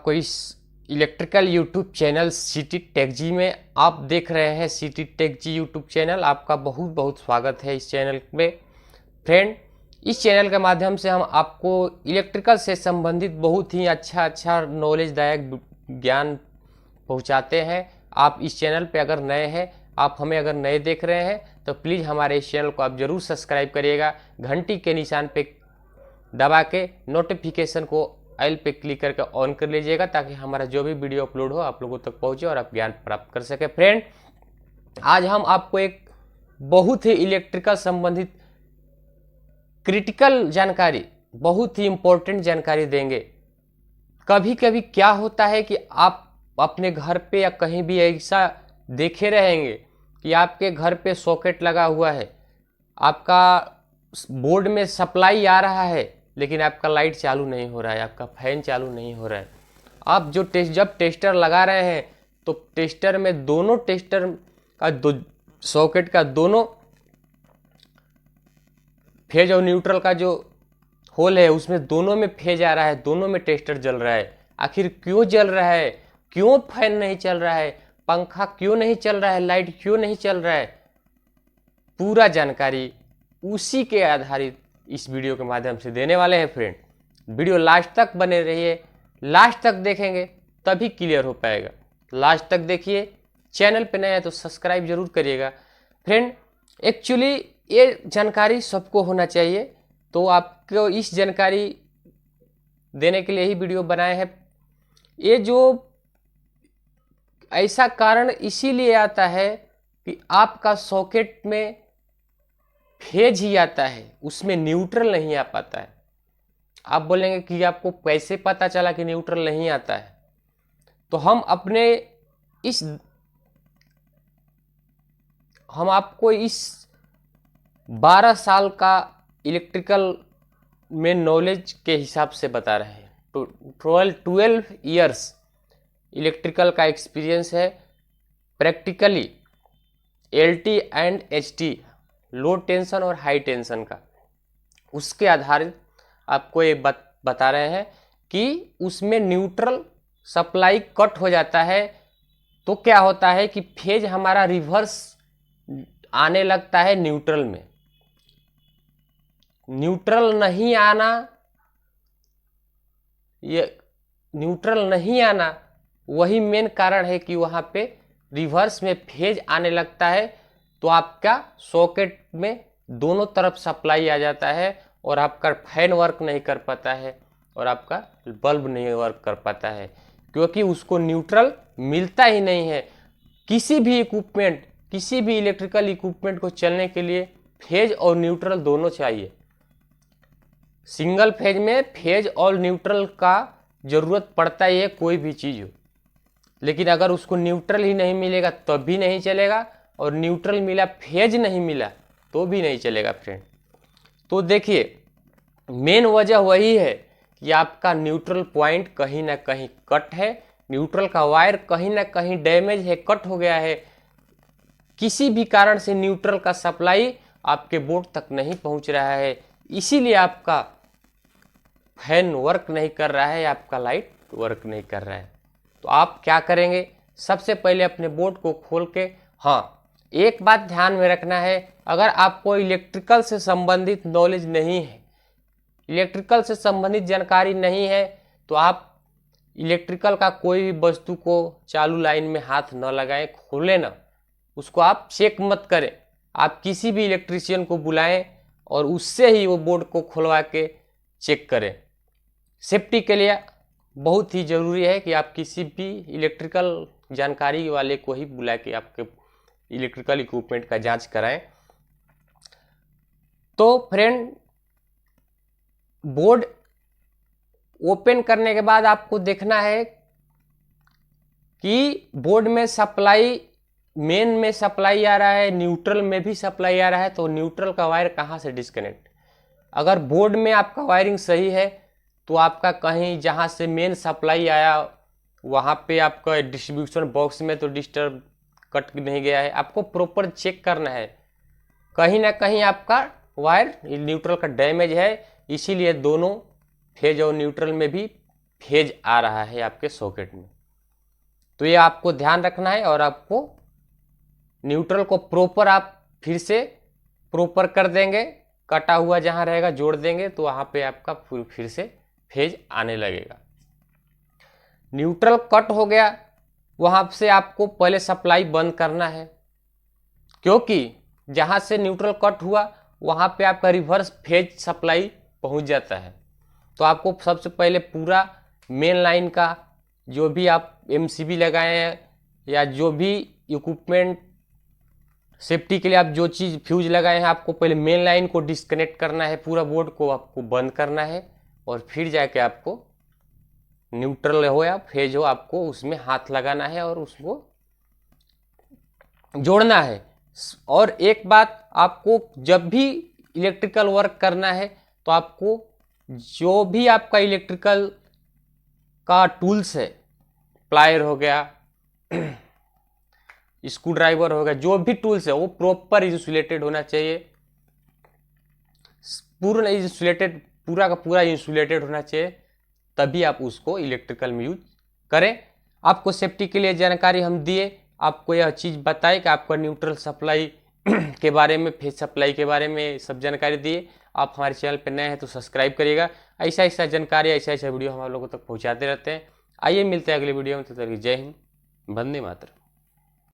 आपको इस electrical YouTube channel city tech ji में आप देख रहे हैं। City tech ji YouTube channel, आपका बहुत बहुत स्वागत है इस चैनल में। फ्रेंड, इस चैनल के माध्यम से हम आपको इलेक्ट्रिकल से संबंधित बहुत ही अच्छा नॉलेजदायक ज्ञान पहुंचाते हैं। आप इस चैनल पे अगर नए हैं, आप हमें अगर नए देख रहे हैं तो प्लीज़ हमारे इस चैनल को आप ज़रूर सब्सक्राइब करिएगा। घंटी के निशान पे दबा के नोटिफिकेशन को ऑल पे क्लिक करके ऑन कर लीजिएगा, ताकि हमारा जो भी वीडियो अपलोड हो आप लोगों तक पहुंचे और आप ज्ञान प्राप्त कर सके। फ्रेंड, आज हम आपको एक बहुत ही इलेक्ट्रिकल संबंधित क्रिटिकल जानकारी, बहुत ही इंपॉर्टेंट जानकारी देंगे। कभी कभी क्या होता है कि आप अपने घर पे या कहीं भी ऐसा देखे रहेंगे कि आपके घर पे सॉकेट लगा हुआ है, आपका बोर्ड में सप्लाई आ रहा है, लेकिन आपका लाइट चालू नहीं हो रहा है, आपका फैन चालू नहीं हो रहा है। आप जब टेस्टर लगा रहे हैं तो टेस्टर में दोनों टेस्टर का सॉकेट का दोनों फेज और न्यूट्रल का जो होल है उसमें दोनों में फेज आ रहा है, दोनों में टेस्टर जल रहा है। आखिर क्यों जल रहा है? क्यों फैन नहीं चल रहा है? पंखा क्यों नहीं चल रहा है? लाइट क्यों नहीं चल रहा है? पूरा जानकारी उसी के आधारित इस वीडियो के माध्यम से देने वाले हैं। फ्रेंड, वीडियो लास्ट तक बने रहिए। लास्ट तक देखेंगे तभी क्लियर हो पाएगा। लास्ट तक देखिए। चैनल पे नए हैं तो सब्सक्राइब जरूर करिएगा। फ्रेंड, एक्चुअली ये जानकारी सबको होना चाहिए, तो आपको इस जानकारी देने के लिए ही वीडियो बनाए हैं। ये जो ऐसा कारण इसीलिए आता है कि आपका सॉकेट में फेज ही आता है, उसमें न्यूट्रल नहीं आ पाता है। आप बोलेंगे कि आपको कैसे पता चला कि न्यूट्रल नहीं आता है? तो हम आपको इस 12 साल का इलेक्ट्रिकल में नॉलेज के हिसाब से बता रहे हैं। तो 12 ईयर्स इलेक्ट्रिकल का एक्सपीरियंस है, practically LT and HT, low tension और हाई टेंशन का। उसके आधारित आपको ये बता रहे हैं कि उसमें न्यूट्रल सप्लाई कट हो जाता है तो क्या होता है कि फेज हमारा रिवर्स आने लगता है न्यूट्रल में। न्यूट्रल नहीं आना वही मेन कारण है कि वहां पे रिवर्स में फेज आने लगता है, तो आपका सॉकेट में दोनों तरफ सप्लाई आ जाता है और आपका फैन वर्क नहीं कर पाता है और आपका बल्ब नहीं वर्क कर पाता है, क्योंकि उसको न्यूट्रल मिलता ही नहीं है। किसी भी इलेक्ट्रिकल इक्विपमेंट को चलने के लिए फेज और न्यूट्रल दोनों चाहिए। सिंगल फेज में फेज और न्यूट्रल का जरूरत पड़ता ही है, कोई भी चीज हो। लेकिन अगर उसको न्यूट्रल ही नहीं मिलेगा तब भी नहीं चलेगा, और न्यूट्रल मिला फेज नहीं मिला तो भी नहीं चलेगा। फ्रेंड, तो देखिए, मेन वजह वही है कि आपका न्यूट्रल पॉइंट कहीं ना कहीं कट है, न्यूट्रल का वायर कहीं ना कहीं डैमेज है, कट हो गया है। किसी भी कारण से न्यूट्रल का सप्लाई आपके बोर्ड तक नहीं पहुंच रहा है, इसीलिए आपका फैन वर्क नहीं कर रहा है, आपका लाइट वर्क नहीं कर रहा है। तो आप क्या करेंगे? सबसे पहले अपने बोर्ड को खोल के, हाँ, एक बात ध्यान में रखना है, अगर आपको इलेक्ट्रिकल से संबंधित नॉलेज नहीं है, इलेक्ट्रिकल से संबंधित जानकारी नहीं है, तो आप इलेक्ट्रिकल का कोई भी वस्तु को चालू लाइन में हाथ न लगाएं, खोलें ना, उसको आप चेक मत करें। आप किसी भी इलेक्ट्रीशियन को बुलाएं और उससे ही वो बोर्ड को खुलवा के चेक करें। सेफ्टी के लिए बहुत ही ज़रूरी है कि आप किसी भी इलेक्ट्रिकल जानकारी वाले को ही बुला के आपके इलेक्ट्रिकल इक्विपमेंट का जांच कराएं। तो फ्रेंड, बोर्ड ओपन करने के बाद आपको देखना है कि बोर्ड में सप्लाई, मेन में सप्लाई आ रहा है, न्यूट्रल में भी सप्लाई आ रहा है, तो न्यूट्रल का वायर कहाँ से डिस्कनेक्ट। अगर बोर्ड में आपका वायरिंग सही है तो आपका कहीं जहाँ से मेन सप्लाई आया वहाँ पे आपका डिस्ट्रीब्यूशन बॉक्स में तो डिस्टर्ब कट नहीं गया है। आपको प्रॉपर चेक करना है, कहीं ना कहीं आपका वायर न्यूट्रल का डैमेज है, इसीलिए दोनों फेज और न्यूट्रल में भी फेज आ रहा है आपके सॉकेट में। तो ये आपको ध्यान रखना है और आपको न्यूट्रल को प्रॉपर आप फिर से प्रॉपर कर देंगे, कटा हुआ जहां रहेगा जोड़ देंगे तो वहां पे आपका फिर से फेज आने लगेगा। न्यूट्रल कट हो गया, वहां से आपको पहले सप्लाई बंद करना है, क्योंकि जहां से न्यूट्रल कट हुआ वहां पे आपका रिवर्स फेज सप्लाई पहुंच जाता है। तो आपको सबसे पहले पूरा मेन लाइन का जो भी आप एमसीबी लगाए हैं या जो भी इक्विपमेंट सेफ्टी के लिए आप जो चीज़ फ्यूज लगाए हैं, आपको पहले मेन लाइन को डिस्कनेक्ट करना है, पूरा बोर्ड को आपको बंद करना है और फिर जाके आपको न्यूट्रल हो या फेज हो आपको उसमें हाथ लगाना है और उसको जोड़ना है। और एक बात, आपको जब भी इलेक्ट्रिकल वर्क करना है तो आपको जो भी आपका इलेक्ट्रिकल का टूल्स है, प्लायर हो गया, स्क्रू ड्राइवर हो गया, जो भी टूल्स है वो प्रॉपर इंसुलेटेड होना चाहिए, पूर्ण इंसुलेटेड, पूरा का पूरा इंसुलेटेड होना चाहिए, तभी आप उसको इलेक्ट्रिकल में यूज करें। आपको सेफ्टी के लिए जानकारी हम दिए, आपको यह चीज़ बताए कि आपका न्यूट्रल सप्लाई के बारे में, फेज सप्लाई के बारे में सब जानकारी दिए। आप हमारे चैनल पर नए हैं तो सब्सक्राइब करिएगा, ऐसा ऐसा जानकारी, ऐसा ऐसा वीडियो हम आप लोगों तक पहुंचाते रहते हैं। आइए मिलते हैं अगले वीडियो में, तो जय हिंद, वंदे मातरम।